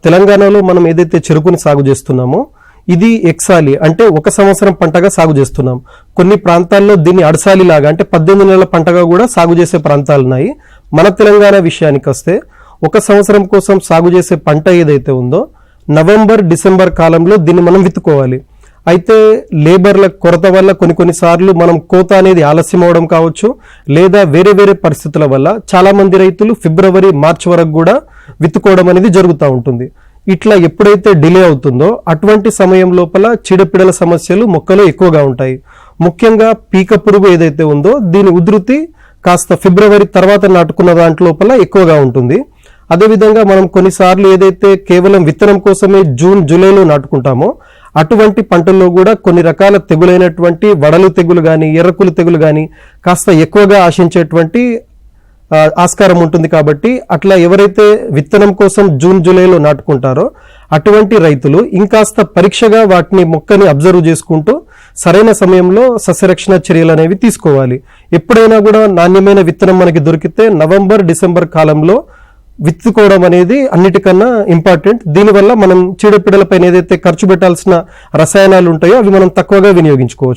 తెలంగాణలో మనం ఏదైతే చెరుకుని సాగు చేస్తున్నామో ఇది ఎక్సాలి అంటే 1 సంవత్సరం పంటగా సాగు చేస్తున్నాం. కొన్ని ప్రాంతాల్లో దీన్ని అడసాలి లాగా అంటే 18 నెలల పంటగా కూడా సాగు చేసే ప్రాంతాలు ఉన్నాయి. మన తెలంగాణ విషయానికి వస్తే 1 సంవత్సరం కోసం సాగు చేసే పంట ఏదైతే ఉందో నవంబర్ డిసెంబర్ కాలంలో దీన్ని మనం విత్తుకోవాలి. అయితే లేబర్ల కొరత వల్ల కొన్నిసార్లు మనం కోత అనేది ఆలస్యం అవడం కావచ్చు, లేదా వేరే వేరే పరిస్థితుల వల్ల చాలా మంది రైతులు ఫిబ్రవరి మార్చి వరకు కూడా విత్తుకోవడం అనేది జరుగుతూ ఉంటుంది. ఇట్లా ఎప్పుడైతే డిలే అవుతుందో అటువంటి సమయం లోపల చీడపీడల సమస్యలు మొక్కలో ఎక్కువగా ఉంటాయి. ముఖ్యంగా పీక పురుగు ఏదైతే ఉందో దీని ఉధృతి కాస్త ఫిబ్రవరి తర్వాత నాటుకున్న దాంట్లోపల ఎక్కువగా ఉంటుంది. అదేవిధంగా మనం కొన్నిసార్లు ఏదైతే కేవలం విత్తనం కోసమే జూన్ జూలైలో నాటుకుంటామో అటువంటి పంటల్లో కూడా కొన్ని రకాల తెగులైనటువంటి వడలు తెగులు కానీ ఎర్రకులు తెగులు కానీ కాస్త ఎక్కువగా ఆశించేటువంటి ఆస్కారం ఉంటుంది. కాబట్టి అట్లా ఎవరైతే విత్తనం కోసం జూన్ జూలైలో నాటుకుంటారో అటువంటి రైతులు ఇంకాస్త పరీక్షగా వాటిని మొక్కని అబ్జర్వ్ చేసుకుంటూ సరైన సమయంలో సస్యరక్షణ చర్యలు అనేవి తీసుకోవాలి. ఎప్పుడైనా కూడా నాణ్యమైన విత్తనం మనకి దొరికితే నవంబర్ డిసెంబర్ కాలంలో విత్తుకోవడం అనేది అన్నిటికన్నా ఇంపార్టెంట్. దీనివల్ల మనం చీడపీడలపైన ఏదైతే ఖర్చు పెట్టాల్సిన రసాయనాలు ఉంటాయో అవి మనం తక్కువగా వినియోగించుకోవచ్చు.